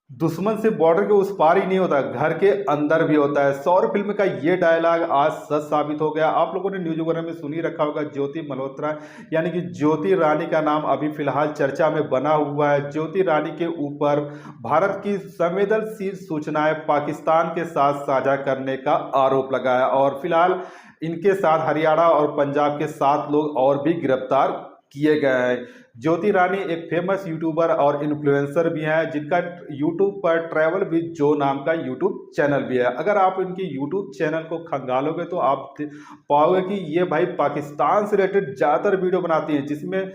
दुश्मन से बॉर्डर के उस पार ही नहीं होता, घर के अंदर भी होता है। सौर फिल्म का ये डायलॉग आज सच साबित हो गया। आप लोगों ने न्यूज वगैरह में सुन ही रखा होगा, ज्योति मल्होत्रा यानी कि ज्योति रानी का नाम अभी फिलहाल चर्चा में बना हुआ है। ज्योति रानी के ऊपर भारत की संवेदनशील सूचनाएं पाकिस्तान के साथ साझा करने का आरोप लगाया और फिलहाल इनके साथ हरियाणा और पंजाब के 7 लोग और भी गिरफ्तार किए गए हैं। ज्योति रानी एक फेमस यूट्यूबर और इन्फ्लुएंसर भी हैं, जिनका यूट्यूब पर ट्रैवल विद जो नाम का यूट्यूब चैनल भी है। अगर आप इनकी यूट्यूब चैनल को खंगालोगे तो आप पाओगे कि ये भाई पाकिस्तान से रिलेटेड ज़्यादातर वीडियो बनाती हैं, जिसमें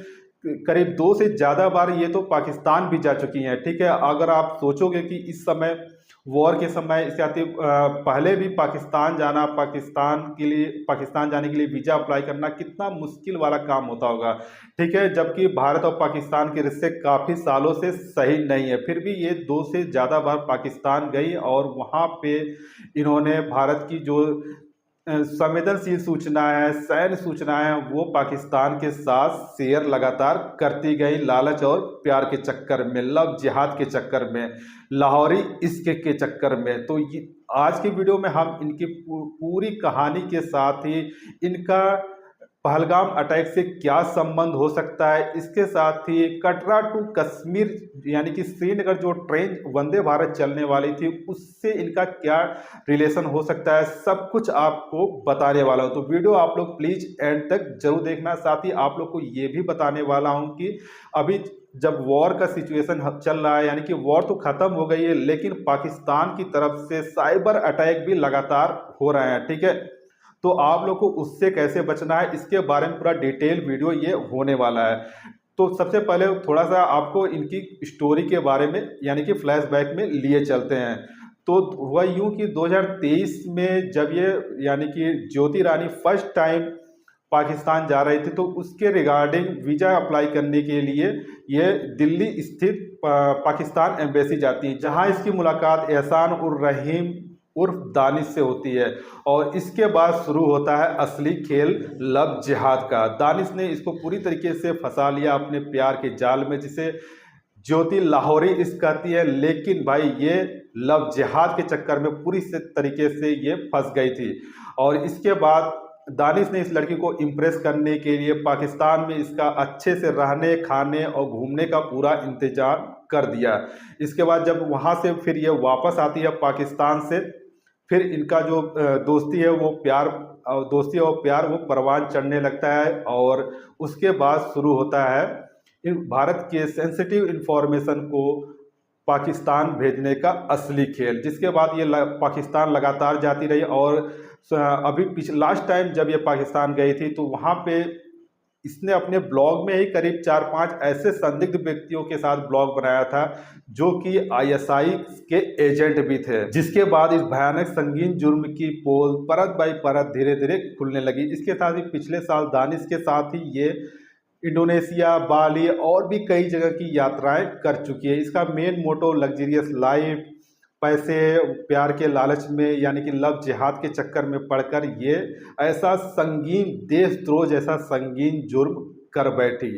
करीब 2 से ज़्यादा बार ये तो पाकिस्तान भी जा चुकी हैं। ठीक है, अगर आप सोचोगे कि इस समय वॉर के समय इसके आते पहले भी पाकिस्तान जाना, पाकिस्तान जाने के लिए वीज़ा अप्लाई करना कितना मुश्किल वाला काम होता होगा। ठीक है, जबकि भारत और पाकिस्तान के रिश्ते काफ़ी सालों से सही नहीं है, फिर भी ये 2 से ज़्यादा बार पाकिस्तान गई और वहाँ पे इन्होंने भारत की जो संवेदनशील सूचनाएं हैं, सैन्य सूचनाएं हैं, वो पाकिस्तान के साथ शेयर लगातार करती गई, लालच और प्यार के चक्कर में, लव जिहाद के चक्कर में, लाहौरी इश्क के चक्कर में। तो ये आज की वीडियो में हम इनकी पूरी कहानी के साथ ही इनका पहलगाम अटैक से क्या संबंध हो सकता है, इसके साथ ही कटरा टू कश्मीर यानी कि श्रीनगर जो ट्रेन वंदे भारत चलने वाली थी उससे इनका क्या रिलेशन हो सकता है, सब कुछ आपको बताने वाला हूं। तो वीडियो आप लोग प्लीज एंड तक जरूर देखना। साथ ही आप लोग को ये भी बताने वाला हूं कि अभी जब वॉर का सिचुएशन चल रहा है, यानी कि वॉर तो खत्म हो गई है, लेकिन पाकिस्तान की तरफ से साइबर अटैक भी लगातार हो रहे हैं। ठीक है, तो आप लोग को उससे कैसे बचना है, इसके बारे में पूरा डिटेल वीडियो ये होने वाला है। तो सबसे पहले थोड़ा सा आपको इनकी स्टोरी के बारे में यानी कि फ्लैशबैक में लिए चलते हैं। तो हुआ यूं कि 2023 में जब ये यानी कि ज्योति रानी फर्स्ट टाइम पाकिस्तान जा रही थी, तो उसके रिगार्डिंग वीज़ा अप्लाई करने के लिए ये दिल्ली स्थित पाकिस्तान एम्बेसी जाती है, जहां इसकी मुलाकात एहसान उर रहीम उर्फ दानिश से होती है और इसके बाद शुरू होता है असली खेल लव जिहाद का। दानिश ने इसको पूरी तरीके से फंसा लिया अपने प्यार के जाल में, जिसे ज्योति लाहौरी इश्क कहती है, लेकिन भाई ये लव जिहाद के चक्कर में पूरी तरीके से ये फंस गई थी। और इसके बाद दानिश ने इस लड़की को इम्प्रेस करने के लिए पाकिस्तान में इसका अच्छे से रहने, खाने और घूमने का पूरा इंतजाम कर दिया। इसके बाद जब वहाँ से फिर ये वापस आती है पाकिस्तान से, फिर इनका जो दोस्ती और प्यार वो परवान चढ़ने लगता है और उसके बाद शुरू होता है भारत के सेंसिटिव इंफॉर्मेशन को पाकिस्तान भेजने का असली खेल। जिसके बाद ये पाकिस्तान लगातार जाती रही और अभी लास्ट टाइम जब ये पाकिस्तान गई थी तो वहाँ पे इसने अपने ब्लॉग में ही करीब 4-5 ऐसे संदिग्ध व्यक्तियों के साथ ब्लॉग बनाया था जो कि आईएसआई के एजेंट भी थे। जिसके बाद इस भयानक संगीन जुर्म की पोल परत बाई परत धीरे धीरे खुलने लगी। इसके साथ ही पिछले साल दानिश के साथ ही ये इंडोनेशिया, बाली और भी कई जगह की यात्राएं कर चुकी है। इसका मेन मोटो लग्जरियस लाइफ, पैसे प्यार के लालच में यानी कि लव जिहाद के चक्कर में पड़कर ये ऐसा संगीन देशद्रोह जैसा संगीन जुर्म कर बैठी।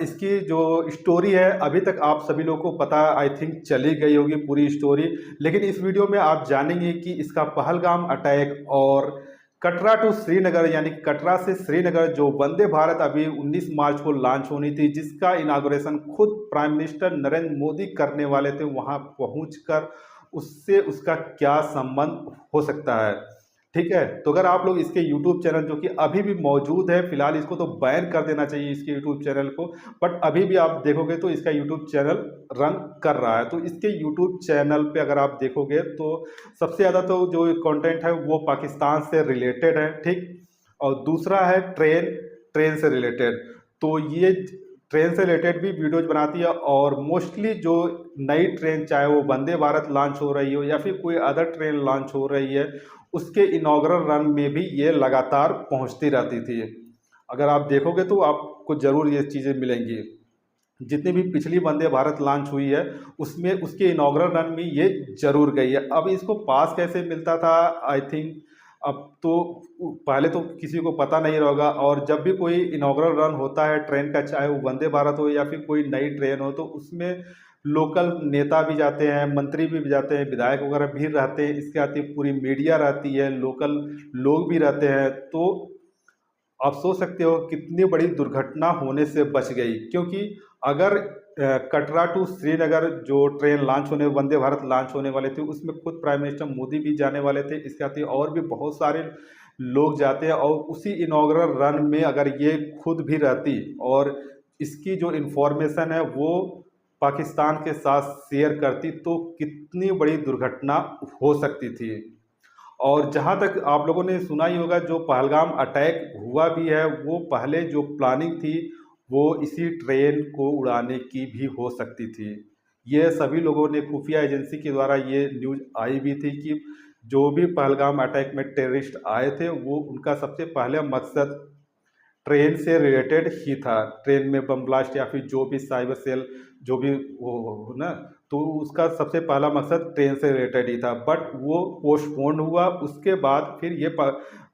इसकी जो स्टोरी है अभी तक आप सभी लोगों को पता आई थिंक चली गई होगी पूरी स्टोरी, लेकिन इस वीडियो में आप जानेंगे कि इसका पहलगाम अटैक और कटरा टू श्रीनगर यानी कटरा से श्रीनगर जो वंदे भारत अभी 19 मार्च को लॉन्च होनी थी, जिसका इनागुरेशन खुद प्राइम मिनिस्टर नरेंद्र मोदी करने वाले थे, वहां पहुंचकर उससे उसका क्या संबंध हो सकता है। ठीक है, तो अगर आप लोग इसके यूट्यूब चैनल जो कि अभी भी मौजूद है, फिलहाल इसको तो बैन कर देना चाहिए इसके यूट्यूब चैनल को, बट अभी भी आप देखोगे तो इसका यूट्यूब चैनल रन कर रहा है। तो इसके यूट्यूब चैनल पे अगर आप देखोगे तो सबसे ज़्यादा तो जो कंटेंट है वो पाकिस्तान से रिलेटेड है। ठीक, और दूसरा है ट्रेन से रिलेटेड। तो ये ट्रेन से रिलेटेड भी वीडियोज बनाती है और मोस्टली जो नई ट्रेन, चाहे वो वंदे भारत लॉन्च हो रही हो या फिर कोई अदर ट्रेन लॉन्च हो रही है, उसके इनॉग्रल रन में भी ये लगातार पहुंचती रहती थी। अगर आप देखोगे तो आपको ज़रूर ये चीज़ें मिलेंगी। जितनी भी पिछली वंदे भारत लॉन्च हुई है उसमें उसके इनॉग्रल रन में ये जरूर गई है। अब इसको पास कैसे मिलता था, आई थिंक अब तो पहले तो किसी को पता नहीं होगा, और जब भी कोई इनॉग्रल रन होता है ट्रेन का, चाहे वो वंदे भारत हो या फिर कोई नई ट्रेन हो, तो उसमें लोकल नेता भी जाते हैं, मंत्री भी जाते हैं, विधायक वगैरह भी रहते हैं, इसके साथ ही पूरी मीडिया रहती है, लोकल लोग भी रहते हैं। तो आप सोच सकते हो कितनी बड़ी दुर्घटना होने से बच गई, क्योंकि अगर कटरा टू श्रीनगर जो ट्रेन लॉन्च होने, वंदे भारत लॉन्च होने वाले थे, उसमें खुद प्राइम मिनिस्टर मोदी भी जाने वाले थे, इसके साथ ही और भी बहुत सारे लोग जाते हैं, और उसी इनॉग्रल रन में अगर ये खुद भी रहती और इसकी जो इन्फॉर्मेशन है वो पाकिस्तान के साथ शेयर करती, तो कितनी बड़ी दुर्घटना हो सकती थी। और जहाँ तक आप लोगों ने सुना ही होगा, जो पहलगाम अटैक हुआ भी है, वो पहले जो प्लानिंग थी वो इसी ट्रेन को उड़ाने की भी हो सकती थी। ये सभी लोगों ने, खुफिया एजेंसी के द्वारा ये न्यूज़ आई भी थी कि जो भी पहलगाम अटैक में टेररिस्ट आए थे, वो उनका सबसे पहला मकसद ट्रेन से रिलेटेड ही था। ट्रेन में बम ब्लास्ट या फिर जो भी साइबर सेल जो भी वो हो ना, तो उसका सबसे पहला मकसद ट्रेन से रिलेटेड ही था, बट वो पोस्टपोन हुआ। उसके बाद फिर ये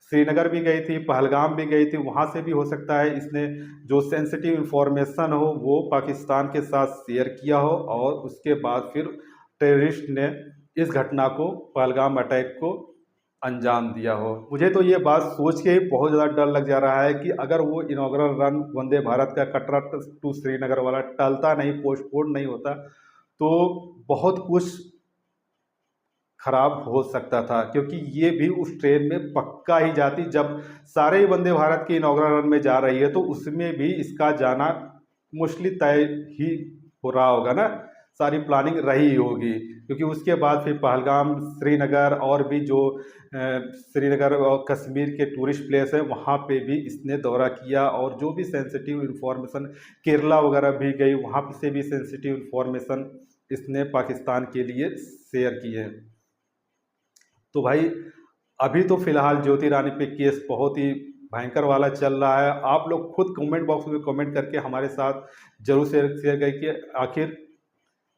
श्रीनगर भी गई थी, पहलगाम भी गई थी, वहाँ से भी हो सकता है इसने जो सेंसिटिव इंफॉर्मेशन हो वो पाकिस्तान के साथ शेयर किया हो, और उसके बाद फिर टेररिस्ट ने इस घटना को, पहलगाम अटैक को अंजाम दिया हो। मुझे तो ये बात सोच के ही बहुत ज़्यादा डर लग जा रहा है कि अगर वो इनॉग्रल रन वंदे भारत का कटरा टू श्रीनगर वाला टलता नहीं, पोस्टपोन नहीं होता, तो बहुत कुछ खराब हो सकता था, क्योंकि ये भी उस ट्रेन में पक्का ही जाती। जब सारे ही वंदे भारत के इनॉग्रल रन में जा रही है, तो उसमें भी इसका जाना मोस्टली तय ही हो रहा होगा ना, सारी प्लानिंग रही होगी, क्योंकि उसके बाद फिर पहलगाम, श्रीनगर और भी जो श्रीनगर और कश्मीर के टूरिस्ट प्लेस है, वहाँ पे भी इसने दौरा किया, और जो भी सेंसिटिव इंफॉर्मेशन, केरला वगैरह भी गई, वहाँ से भी सेंसिटिव इंफॉर्मेशन इसने पाकिस्तान के लिए शेयर की है। तो भाई अभी तो फिलहाल ज्योति रानी पे केस बहुत ही भयंकर वाला चल रहा है। आप लोग खुद कमेंट बॉक्स में कमेंट करके हमारे साथ जरूर शेयर करें कि आखिर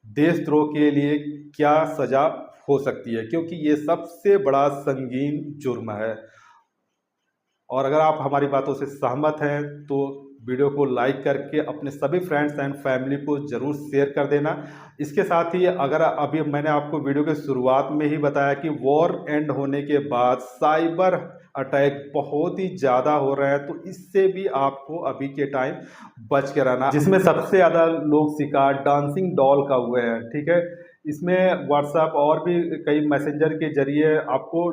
देशद्रोह के लिए क्या सजा हो सकती है, क्योंकि ये सबसे बड़ा संगीन जुर्म है। और अगर आप हमारी बातों से सहमत हैं तो वीडियो को लाइक करके अपने सभी फ्रेंड्स एंड फैमिली को ज़रूर शेयर कर देना। इसके साथ ही अगर अभी मैंने आपको वीडियो के शुरुआत में ही बताया कि वॉर एंड होने के बाद साइबर अटैक बहुत ही ज़्यादा हो रहे हैं, तो इससे भी आपको अभी के टाइम बच के रहना। जिसमें सबसे ज़्यादा लोग शिकार डांसिंग डॉल का हुए हैं, ठीक है। इसमें व्हाट्सएप और भी कई मैसेंजर के जरिए आपको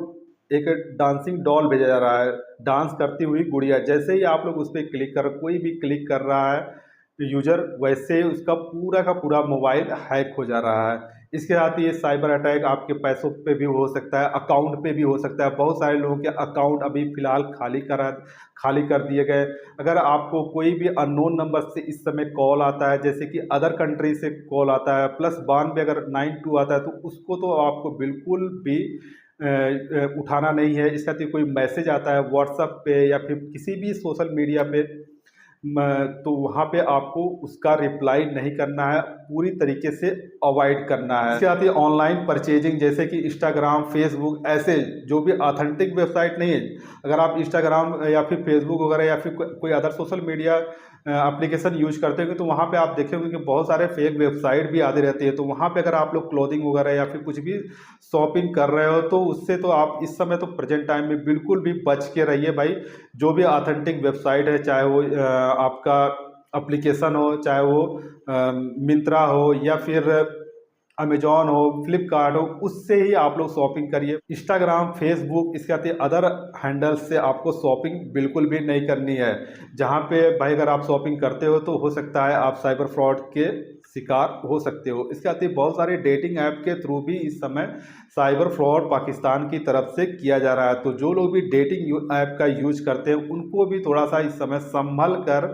एक डांसिंग डॉल भेजा जा रहा है, डांस करती हुई गुड़िया। जैसे ही आप लोग उस पर क्लिक कर, कोई भी क्लिक कर रहा है यूजर, वैसे ही उसका पूरा का पूरा मोबाइल हैक हो जा रहा है। इसके साथ ही ये साइबर अटैक आपके पैसों पे भी हो सकता है, अकाउंट पे भी हो सकता है। बहुत सारे लोगों के अकाउंट अभी फिलहाल खाली कर दिए गए। अगर आपको कोई भी अननोन नंबर से इस समय कॉल आता है, जैसे कि अदर कंट्री से कॉल आता है, +92 अगर 92 आता है, तो उसको तो आपको बिल्कुल भी उठाना नहीं है। इसके साथ ही कोई मैसेज आता है व्हाट्सएप पे या फिर किसी भी सोशल मीडिया पे, तो वहाँ पे आपको उसका रिप्लाई नहीं करना है, पूरी तरीके से अवॉइड करना है। इसके साथ ही ऑनलाइन परचेजिंग जैसे कि इंस्टाग्राम, फेसबुक, ऐसे जो भी ऑथेंटिक वेबसाइट नहीं है, अगर आप इंस्टाग्राम या फिर फेसबुक वगैरह या फिर कोई other social media application use करते होंगे, तो वहाँ पे आप देखेंगे कि बहुत सारे फेक वेबसाइट भी आती रहती है। तो वहाँ पे अगर आप लोग क्लोथिंग वगैरह या फिर कुछ भी शॉपिंग कर रहे हो, तो उससे तो आप इस समय तो प्रेजेंट टाइम में बिल्कुल भी बच के रहिए भाई। जो भी ऑथेंटिक वेबसाइट है, चाहे वो आपका एप्लीकेशन हो, चाहे वो मिंत्रा हो या फिर अमेजॉन हो, फ्लिपकार्ट हो, उससे ही आप लोग शॉपिंग करिए। इंस्टाग्राम, फेसबुक, इसके साथ ही अदर हैंडल्स से आपको शॉपिंग बिल्कुल भी नहीं करनी है। जहाँ पे भाई अगर आप शॉपिंग करते हो तो हो सकता है आप साइबर फ्रॉड के शिकार हो सकते हो। इसके साथ ही बहुत सारे डेटिंग ऐप के थ्रू भी इस समय साइबर फ्रॉड पाकिस्तान की तरफ से किया जा रहा है। तो जो लोग भी डेटिंग ऐप का यूज करते हैं उनको भी थोड़ा सा इस समय संभल कर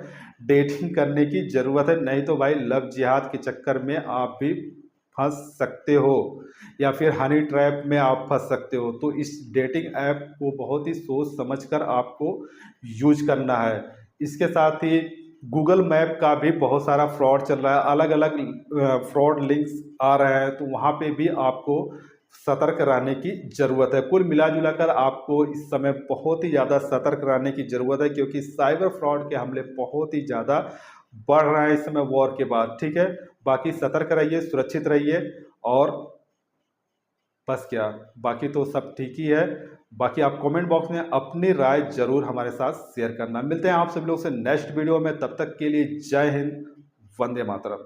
डेटिंग करने की ज़रूरत है, नहीं तो भाई लव जिहाद के चक्कर में आप भी फंस सकते हो या फिर हनी ट्रैप में आप फंस सकते हो। तो इस डेटिंग ऐप को बहुत ही सोच समझकर आपको यूज करना है। इसके साथ ही गूगल मैप का भी बहुत सारा फ्रॉड चल रहा है, अलग अलग फ्रॉड लिंक्स आ रहे हैं, तो वहाँ पे भी आपको सतर्क रहने की ज़रूरत है। कुल मिला जुला कर आपको इस समय बहुत ही ज़्यादा सतर्क रहने की ज़रूरत है, क्योंकि साइबर फ्रॉड के हमले बहुत ही ज़्यादा बढ़ रहा है इस समय वॉर के बाद। ठीक है, बाकी सतर्क रहिए, सुरक्षित रहिए, और बस क्या, बाकी तो सब ठीक ही है। बाकी आप कमेंट बॉक्स में अपनी राय जरूर हमारे साथ शेयर करना। मिलते हैं आप सभी लोग से नेक्स्ट वीडियो में, तब तक के लिए जय हिंद, वंदे मातरम।